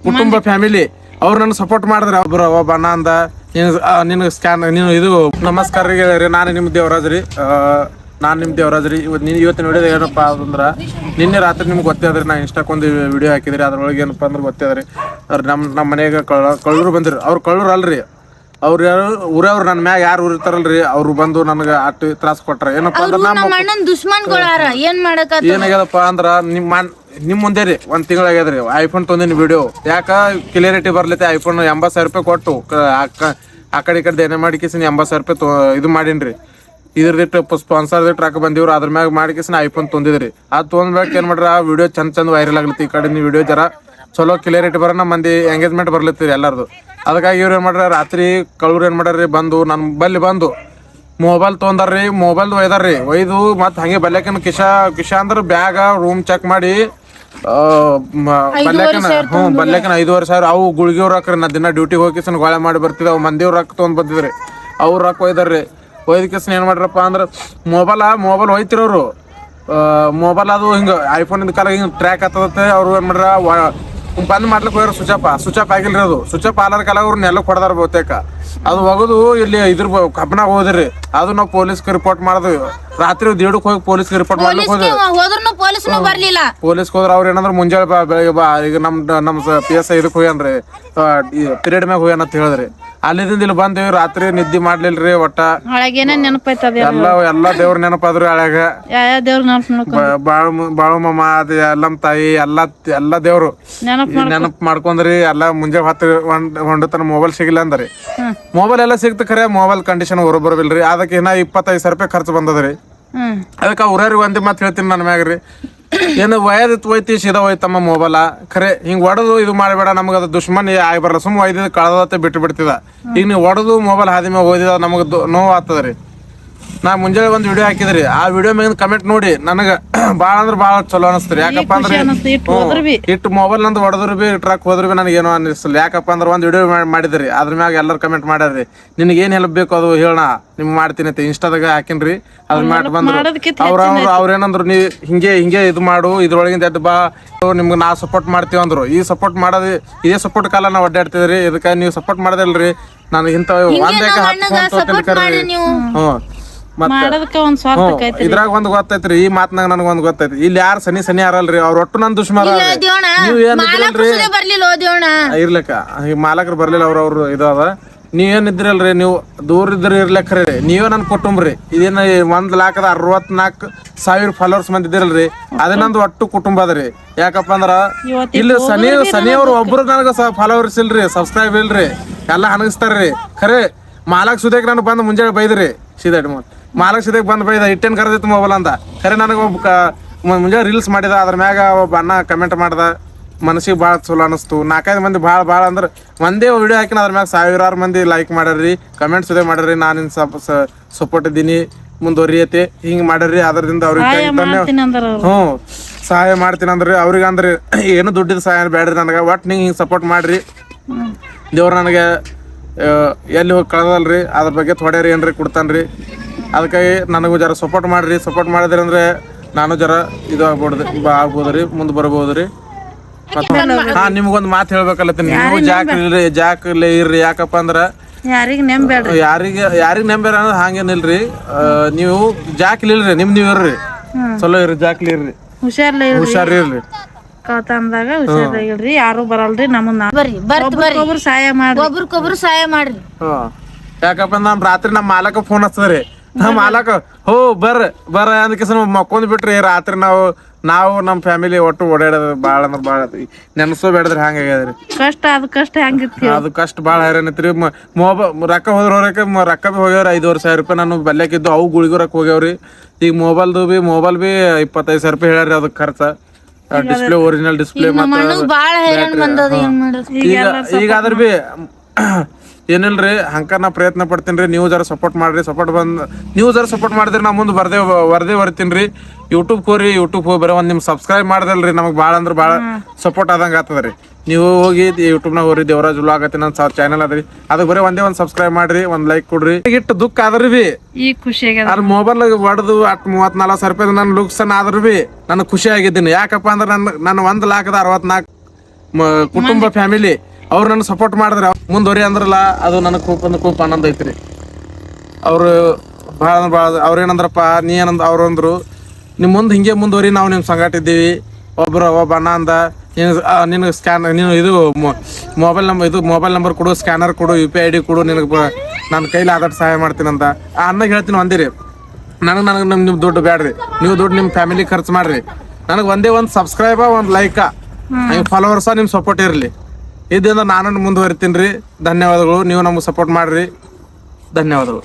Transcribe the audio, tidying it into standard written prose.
ಕುಟುಂಬ ಫ್ಯಾಮಿಲಿ ಅವ್ರು ನನ್ನ ಸಪೋರ್ಟ್ ಮಾಡಿದ್ರೆ ಒಬ್ಬ ಅಣ್ಣ ಅಂದ ನಿನ್ ಸ್ಕ್ಯಾನ್ ನೀನು ಇದು ನಮಸ್ಕಾರ ರೀ. ನಾನು ನಿಮ್ಮ ದೇವರಾಜ್ರಿ ಇವತ್ತಿನ ವಿಡಿಯೋ ಏನಪ್ಪಾ ಅಂತಂದ್ರ ನಿನ್ನೆ ರಾತ್ರಿ ನಿಮ್ಗೆ ಗೊತ್ತಾದ್ರಿ ನಾ ಇನ್ಸ್ಟಾಕ್ಕೊಂದು ವಿಡಿಯೋ ಹಾಕಿದ್ರಿ. ಅದ್ರೊಳಗೆ ಏನಪ್ಪಾ ಅಂದ್ರೆ ಗೊತ್ತಾದ್ರಿ ನಮ್ಮ ಮನೆಯಾಗ ಕಳ್ಳರು ಬಂದಿರಿ. ಅವ್ರು ಕಳ್ಳರು ಅಲ್ರಿ, ಅವ್ರು ಯಾರು ಊರವ್ರು ನನ್ನ ಮ್ಯಾಗ ಯಾರು ಊರಿರ್ತಾರಲ್ರಿ ಅವ್ರು ಬಂದು ನನಗೆ ಅಟ್ಟು ತ್ರಾಸ ಕೊಟ್ರ. ಏನಪ್ಪಾ ಅಂದ್ರೆ ಏನಾಗ್ಯದಪ್ಪ ಅಂದ್ರ ನಿಮ್ ಮುಂದೆ ರೀ ಒಂದ್ ತಿಂಗಳಾಗ್ಯದ್ರಿ ಐಫೋನ್ ತೊಂದಿನಿ ವಿಡಿಯೋ. ಯಾಕ ಕ್ಲಿಯರಿಟಿ ಬರ್ಲೈತಿ ಐಫೋನ್ 80,000 ರೂಪಾಯಿ ಕೊಟ್ಟು ಆ ಕಡೆ ಈ ಕಡೆ ಏನೇ ಮಾಡಿಕಿಸಿನ 80,000 ರೂಪಾಯಿ ಇದು ಮಾಡೀನ್ರಿ. ಇದ್ರದಿಟ್ಟು ಸ್ಪಾನ್ಸರ್ ಟ್ರಾಕ್ ಬಂದಿವ್ರು ಅದ್ರ ಮ್ಯಾಗ ಮಾಡಿಕಿಸಿನ ಐಫೋನ್ ತೊಂದಿದ್ರಿ. ಅದು ತೊಗೊಂಡ್ಬೇಕು ಏನ್ ಮಾಡ್ರ ಆ ವಿಡಿಯೋ ಚಂದ ವೈರಲ್ ಆಗ್ಲತ್ತಿ. ಈ ಕಡೆ ನೀವು ವಿಡಿಯೋ ಜರ ಚಲೋ ಕ್ಲಿಯರಿಟಿ ಬರೋಣ ಮಂದಿ ಎಂಗೇಜ್ಮೆಂಟ್ ಬರ್ಲತ್ತೀರಿ ಎಲ್ಲಾರ್ದು. ಅದಕ್ಕಾಗಿ ಇವ್ರು ಏನ್ ಮಾಡ್ರ ರಾತ್ರಿ ಕಳ್ಳರು ಏನ್ ಮಾಡ್ರಿ ಬಂದು ನನ್ ಬಲ್ಲಿ ಬಂದು ಮೊಬೈಲ್ ತೊಗೊಂಡಾರ್ರಿ. ಮೊಬೈಲ್ ಒಯ್ದು ಮತ್ ಹಂಗೆ ಬಲ್ಯಾಕನ್ ಕಿಶಾ ಅಂದ್ರ ಬ್ಯಾಗ ರೂಮ್ ಚೆಕ್ ಮಾಡಿ ಬಲ್ಯಾಕನ್ 5,500 ಅವು ಗುಳಿಗೆವ್ರ ಹಾಕ್ರಿ. ನಾ ದಿನ ಡ್ಯೂಟಿಗೆ ಹೋಗಿ ಗೋಳೆ ಮಾಡಿ ಬರ್ತಿದ್ದೆ. ಅವು ಮಂದಿವ್ರ ರೊಕ್ಕ ತೊಗೊಂಡ್ ಬಂದಿದ್ರಿ. ಅವ್ರ ರೊಕ್ಕ ಒಯ್ದಾರ್ರಿ. ಒಯ್ದಕ್ಕಿಸ್ ಏನ್ ಮಾಡ್ರಪ್ಪ ಅಂದ್ರ ಮೊಬೈಲ್ ಒಯ್ತಿರೋರು ಮೊಬೈಲ್ ಅದು ಹಿಂಗ ಐಫೋನ್ ಇಂದ ಕಾಲ ಹಿಂಗ್ ಟ್ರ್ಯಾಕ್ ಆಗ್ತದತ್ತೆ. ಅವ್ರು ಏನ್ ಮಾಡ್ರ ಬಂದ್ ಮಾಡ್ಲಿಕ್ಕೆ ಹೋಗ್ಯಾರ. ಸ್ವಿಚ್ ಆಫ್ ಆಗಿಲ್ರಿ. ಅದು ಸ್ವಿಚ್ ಆಫ್ ಆಲಾರ ಕಾಲ ಅವ್ರು ನೆಲಕ್ಕೆ ಹೊಡೆದಾರ ಬಹುತೇಕ. ಅದು ಹೋಗೋದು ಇಲ್ಲಿ ಇದ್ರ ಕಬ್ಬನಾಗ ಹೋದ್ರಿ. ಅದು ನಾವು ಪೊಲೀಸ್ಗೆ ರಿಪೋರ್ಟ್ ಮಾಡಿದ್ವಿ. ರಾತ್ರಿ 1:30 ಹೋಗಿ ಪೊಲೀಸ್ಗೆ ರಿಪೋರ್ಟ್ ಮಾಡ್ಲಿಕ್ಕೆ ಪೊಲೀಸ್ಗೆ ಹೋದ್ರ ಅವ್ರ ಏನಂದ್ರ ಮುಂಜಾನೆ ಬೆಳಗ್ಗೆ ಬಾ ಈಗ ನಮ್ PSI ಇದಕ್ ಹೋಗ್ಯಾನ್ರಿ ಪಿರಿಯಡ್ ಮ್ಯಾಗ ಹೋಗ್ಯಾನ ಅಂತ ಹೇಳಿದ್ರಿ. ಅಲ್ಲಿದಿಂದ ಇಲ್ಲಿ ಬಂದೇವಿ. ರಾತ್ರಿ ನಿದ್ದೆ ಮಾಡ್ಲಿಲ್ರಿ. ಒಟ್ಟ ಎಲ್ಲಾ ದೇವ್ರ ನೆನಪಾದ್ರಿ. ಹಳ್ಯಾಗ ಬಾಳುಮಮ್ಮ ಅದ ಎಲ್ಲಮ್ಮ ತಾಯಿ ಎಲ್ಲಾ ದೇವ್ರು ನೆನಪ್ ಮಾಡ್ಕೊಂಡ್ರಿ. ಎಲ್ಲಾ ಮುಂಜಾನೆ ಹೊಂಡತನ ಮೊಬೈಲ್ ಸಿಗಿಲ್ಲ ಅಂದ್ರಿ. ಮೊಬೈಲ್ ಎಲ್ಲ ಸಿಗ್ತ ಖರೆ ಮೊಬೈಲ್ ಕಂಡೀಷನ್ ಬರೋಬಿಲ್ರಿ. ಅದಕ್ಕೆ ಇನ್ನ 25,000 ರೂಪಾಯಿ ಖರ್ಚು ಬಂದದ್ರಿ. ಅದಕ್ಕೆ ಊರವ್ರಿಗೆ ಒಂದೇ ಮಾತು ಹೇಳ್ತೀನಿ ನನ್ನ ಮ್ಯಾಗ್ರಿ, ಏನು ಒಯ್ದಿತ್ತು ಒಯ್ತಿ ಸೀದಾ ಹೋಯ್ತಮ್ಮ ಮೊಬೈಲ ಖರೆ ಹಿಂಗ್ ಒಡದು ಇದು ಮಾಡಬೇಡ. ನಮಗ ಅದು ದುಶ್ಮನ್ ಆಗಿ ಬರಲ್ಲ. ಸುಮ್ಮ ಒಯ್ದಿದ್ ಕಳೆದತ್ತೆ ಬಿಟ್ಟು ಬಿಡ್ತಿದ. ಈಗ ನೀವು ಒಡದು ಮೊಬೈಲ್ ಹಾದಿ ಮ್ಯಾಗ ಓದಿದ ನಮಗ ನೋವು ಆಗ್ತದ್ರಿ. ನಾ ಮುಂಜಾನೆ ಒಂದು ವಿಡಿಯೋ ಹಾಕಿದ್ರಿ. ಆ ವಿಡಿಯೋ ಮ್ಯಾಗಿನ ಕಮೆಂಟ್ ನೋಡಿ ನನಗ ಬಾಳ ಅಂದ್ರ ಬಾಳ ಚಲೋ ಅನಸ್ತ್ರಿ. ಯಾಕಪ್ಪ ಅಂದ್ರೆ ಇಟ್ಟು ಮೊಬೈಲ್ ನಂದು ಹೊಡೆದ್ರು ಬಿ ಟ್ರಕ್ ಹೋದ್ರು ಬಿ ನನಗೆ ಏನೋ ಅನಿಸ್ತಲ್ಲ. ಯಾಕಪ್ಪ ಅಂದ್ರೆ ಒಂದ್ ವಿಡಿಯೋ ಮಾಡಿದ್ರಿ. ಅದ್ರ ಮ್ಯಾಗ ಎಲ್ಲರೂ ಕಮೆಂಟ್ ಮಾಡ್ಯಾರ್ರಿ ನಿನಗೆ ಏನ್ ಹೆಲ್ಪ್ ಬೇಕು ಅದು ಹೇಳ ನಿಮ್ಗೆ ಮಾಡ್ತೀನಿ ಅಂತ ಇನ್ಸ್ಟಾದಾಗ ಹಾಕಿನ್ರಿ. ಅದ್ರ ಮ್ಯಾಟ್ ಬಂದ್ರು ಅವ್ರೇನಂದ್ರು ನೀ ಹಿಂಗೆ ಇದು ಮಾಡು ಇದ್ರೊಳಗಿಂದ ಎದ್ದು ಬಾ ನಿಮ್ಗೆ ನಾ ಸಪೋರ್ಟ್ ಮಾಡ್ತೀವಿ ಅಂದ್ರು. ಈ ಸಪೋರ್ಟ್ ಮಾಡೋದು ಇದೇ ಸಪೋರ್ಟ್ ಕಾಲ ನಾವು ಅಡ್ಡಾಡ್ತಿದ್ರಿ. ಇದಕ್ಕೆ ನೀವು ಸಪೋರ್ಟ್ ಮಾಡದಲ್ರಿ. ನನಗೆ ಇಂಥ ಇದ್ರಾಗ ಒಂದ್ ಗೊತ್ತೈತ್ರಿ. ಈ ಮಾತ್ನಾಗ ನನಗ ಒಂದ್ ಗೊತ್ತೈತಿ. ಇಲ್ಲಿ ಯಾರು ಸನಿ ಯಾರಲ್ರಿ. ಅವ್ರ ಒಟ್ಟು ನನ್ ದುಶ್ಮನ. ನೀವ್ ಏನ್ ಇರ್ಲಿಕ್ಕ ಈ ಮಾಲಕರು ಬರ್ಲಿಲ್ಲ ಅವ್ರವ್ರು ಇದಾವ. ನೀವೇನ್ ಇದ್ರಲ್ರಿ ನೀವು ದೂರ ಇದ್ರ ಇರ್ಲಕ್ರಿ. ನೀವೇ ನನ್ ಕುಟುಂಬ್ರಿ. ಇದೇನ 1,64,000 ಫಾಲೋವರ್ಸ್ ಮಂದಿ ಇದಿರಲ್ರಿ. ಅದೇ ನಂದು ಒಟ್ಟು ಕುಟುಂಬ ಅದ್ರಿ. ಯಾಕಪ್ಪ ಅಂದ್ರ ಇಲ್ಲಿ ಸನಿ ಅವ್ರು ಒಬ್ರು ನನಗ ಫಾಲೋವರ್ಸ್ ಇಲ್ರಿ, ಸಬ್ಸ್ಕ್ರೈಬ್ ಇಲ್ರಿ. ಎಲ್ಲಾ ಹನಗಿಸ್ತಾರ್ರಿ. ಖರೆ ಮಾಲಕ್ ಸುದೇಕ್ ನಾನು ಬಂದ್ ಮುಂಜಾನೆ ಬೈದ್ರಿ. ಸೀದಾ ಮಾಲಕ್ ಸುದೇಕ್ ಬಂದ್ ಬೈದ ಇಟ್ಟೇನ್ ಕರೆದಿತ್ತು ಮೊಬೈಲ್ ಅಂತ. ಖರೆ ನನಗ ಮುಂಜಾನೆ ರೀಲ್ಸ್ ಮಾಡಿದ. ಅದ್ರ ಮ್ಯಾಗ ಒಬ್ಬ ಅಣ್ಣ ಕಮೆಂಟ್ ಮಾಡ್ದ. ಮನಸ್ಸಿಗೆ ಭಾಳ ಚಲೋ ಅನಿಸ್ತು. 4-5 ಮಂದಿ ಭಾಳ ಅಂದ್ರೆ ಒಂದೇ ವಿಡಿಯೋ ಹಾಕಿನ ಅದ್ರ ಮ್ಯಾಗ 1,000 ಮಂದಿ ಲೈಕ್ ಮಾಡ್ಯಾರ್ರಿ, ಕಮೆಂಟ್ಸ್ ಇದೇ ಮಾಡ್ಯಾರ್ರಿ. ನಾನು ಸಪೋರ್ಟ್ ಇದ್ದೀನಿ ಮುಂದುವರಿಯತೆ ಹಿಂಗ್ ಮಾಡ್ಯಾರ್ರಿ. ಅದರಿಂದ ಅವ್ರಿಗೆ ಸಹಾಯ ಮಾಡ್ತೀನಿ ಅಂದ್ರಿ. ಅವ್ರಿಗೆ ಅಂದ್ರೆ ಏನು ದುಡ್ಡಿದ ಸಹಾಯ ಬೇಡ್ರಿ ನನಗೆ. ಒಟ್ಟು ನೀವು ಹಿಂಗೆ ಸಪೋರ್ಟ್ ಮಾಡ್ರಿ. ದೇವ್ರು ನನಗೆ ಎಲ್ಲಿ ಹೋಗಿ ಕಳ್ದಲ್ರಿ ಅದ್ರ ಬಗ್ಗೆ ಥೋಡ್ಯಾರಿ ಏನ್ರಿ ಕೊಡ್ತಾನ್ರಿ. ಅದಕ್ಕಾಗಿ ನನಗೂ ಜರ ಸಪೋರ್ಟ್ ಮಾಡ್ರಿ. ಸಪೋರ್ಟ್ ಮಾಡಿದ್ರಿ ಅಂದ್ರೆ ನಾನು ಜರ ಇದು ಆಗ್ಬೋದ್ರಿ, ಮುಂದೆ ಬರ್ಬೋದ್ರಿ. ನಿಮ್ಗೊಂದ್ ಮಾತು ಹೇಳ್ಬೇಕಲ್ಲತ್ತೀನಿ. ನೀವು ಜಾಕ್ ಇರ್ರಿ. ಯಾಕಪ್ಪ ಅಂದ್ರ ಯಾರಿಗ ನೆಂಬೇರ ಅನ್ನೋದು ಹಂಗೇನಿಲ್ರಿ. ನೀವು ಜಾಕ್ಲಿ ಇಲ್ರಿ. ನೀವ್ ಇರ್ರಿ, ಚಲೋ ಇರ್ರಿ, ಜಾಕ್ಲಿ ಇರ್ರಿ, ಹುಷಾರಿರ್ರಿ. ಕಳ್ತನದಾಗ ಹುಷಾರಾಗಿರ್ರಿ. ಯಾರು ಬರಲ್ರಿ. ನಮ್ಮನ್ನ ಸಹಾಯ ಮಾಡ್ರಿ. ಯಾಕಪ್ಪ ನಮ್ ರಾತ್ರಿ ನಮ್ ಮಾಲಕ ಫೋನ್ ಹಚ್ಚದ್ರಿ. ನಮ್ ಮಾಲಕ ಬರ್ರ ಅದಕ್ಕೆ ಮಕ್ಕೊಂದ್ ಬಿಟ್ರಿ. ರಾತ್ರಿ ನಾವು ನಮ್ ಫ್ಯಾಮಿಲಿ ಒಟ್ಟು ಓಡಾಡೋದು ಬಾಳ ಅಂದ್ರ ಬಾಳ ನೆನಸೋ ಬೇಡದ್ರಿ. ಹಂಗಾಗ್ಯದ್ರಿ ಅದು ಕಷ್ಟ ಬಾಳ ಹೈರಾಣ ಐತ್ರಿ. ರೊಕ್ಕ ಹೋದ್ರಕ ರೊಕ್ಕ ಬಿ ಹೋಗ್ಯಾವ್ರಿ. 5,500 ರೂಪಾಯಿ ನಾನು ಬಲ್ಯಾಕಿದ್ದು ಅವು ಗುಳಿಗೂ ರೊಕ್ಕ ಹೋಗ್ಯಾವ್ರಿ. ಈಗ ಮೊಬೈಲ್ ಬಿ 25,000 ರೂಪಾಯಿ ಹೇಳ್ಯಾರಿ ಅದಕ್ಕೆ ಖರ್ಚ. ಡಿಸ್ಪ್ಲೇ ಒರಿಜಿನಲ್ ಡಿಸ್ಪ್ಲೇ ಈಗ ಅದ್ರ ಬಿ ಏನಿಲ್ರಿ. ಹಂಕ ನಾ ಪ್ರಯತ್ನ ಪಡ್ತೀನಿ. ನೀವು ಜರ ಸಪೋರ್ಟ್ ಮಾಡ್ರಿ. ನೀವು ಜರ ಸಪೋರ್ಟ್ ಮಾಡಿದ್ರೆ ನಾ ಮುಂದೆ ಬರ್ದೇ ಬರ್ತೀನಿ. ಯೂಟ್ಯೂಬ್ ಹೋಗ್ರಿ. ಯೂಟ್ಯೂಬ್ ಹೋಗಿ ಬರೀ ಒಂದ್ ನಿಮ್ ಸಬ್ಸ್ಕ್ರೈಬ್ ಮಾಡ್ದಲ್ರಿ ನಮಗ್ ಬಾಳ ಅಂದ್ರ ಬಾಳ ಸಪೋರ್ಟ್ ಆದಂಗ ಆಗ್ತದ್ರಿ. ನೀವು ಹೋಗಿ ಯೂಟ್ಯೂಬ್ನಾಗ ಹೋಗ್ರಿ. ದೇವರಾಜ್ ವ್ಲಾಗ್ ಆಗತ್ತೆ ನನ್ನ ಚಾನಲ್ ಅದ್ರಿ. ಅದಕ್ಕೆ ಬರೀ ಒಂದೇ ಒಂದ್ ಸಬ್ಸ್ಕ್ರೈಬ್ ಮಾಡ್ರಿ, ಒಂದ್ ಲೈಕ್ ಕೊಡ್ರಿ. ಇಟ್ಟು ದುಃಖ ಆದ್ರಿ ಬಿ ಈ ಖುಷಿ ಅದ್ ಮೊಬೈಲ್ ಹೊಡೆದು 34,000 ರೂಪಾಯಿ ನನ್ ಲುಕ್ಸನ್ ಆದ್ರೂ ಬಿ ನಾನು ಖುಷಿ ಆಗಿದ್ದೀನಿ. ಯಾಕಪ್ಪ ಅಂದ್ರೆ ನನ್ನ 1,64,000 ಕುಟುಂಬ ಫ್ಯಾಮಿಲಿ ಅವ್ರು ನನಗೆ ಸಪೋರ್ಟ್ ಮಾಡಿದ್ರೆ ಮುಂದುವರಿ ಅಂದ್ರಲ್ಲ ಅದು ನನಗೆ ಕೂಪ್ ಆನಂದ ಐತ್ರಿ. ಅವರು ಭಾಳ ಅವ್ರೇನಂದ್ರಪ್ಪ ನೀ ಏನಂದ ಅವ್ರು ಅಂದ್ರು ನಿಮ್ಮ ಮುಂದೆ ಹಿಂಗೆ ಮುಂದುವರಿ, ನಾವು ನಿಮ್ಮ ಸಂಗಾಟ ಇದ್ದೀವಿ. ಒಬ್ಬ ಅಣ್ಣ ಅಂದ ನಿನಗೆ ನೀನು ಇದು ಮೊಬೈಲ್ ನಂಬರ್ ಕೊಡು, ಸ್ಕ್ಯಾನರ್ ಕೊಡು, UPI ID ಕೊಡು, ನಿನಗೆ ನನ್ನ ಕೈಲಿ ಆದಷ್ಟು ಸಹಾಯ ಮಾಡ್ತೀನಂತ. ಆ ಅಣ್ಣಗೆ ಹೇಳ್ತೀನಿ ಒಂದಿರಿ, ನನಗೆ ನಿಮ್ಮ ದುಡ್ಡು ಬೇಡ್ರಿ, ನೀವು ದುಡ್ಡು ನಿಮ್ಮ ಫ್ಯಾಮಿಲಿ ಖರ್ಚು ಮಾಡ್ರಿ, ನನಗೆ ಒಂದೇ ಒಂದು ಸಬ್ಸ್ಕ್ರೈಬ ಒಂದು ಲೈಕ ಫಾಲೋವರ್ಸ ನಿಮ್ಮ ಸಪೋರ್ಟ್ ಇರಲಿ. ಇದರಿಂದ ನಾನು ಮುಂದುವರಿತೀನಿ ರೀ. ಧನ್ಯವಾದಗಳು. ನೀವು ನಮಗೆ ಸಪೋರ್ಟ್ ಮಾಡಿರಿ. ಧನ್ಯವಾದಗಳು.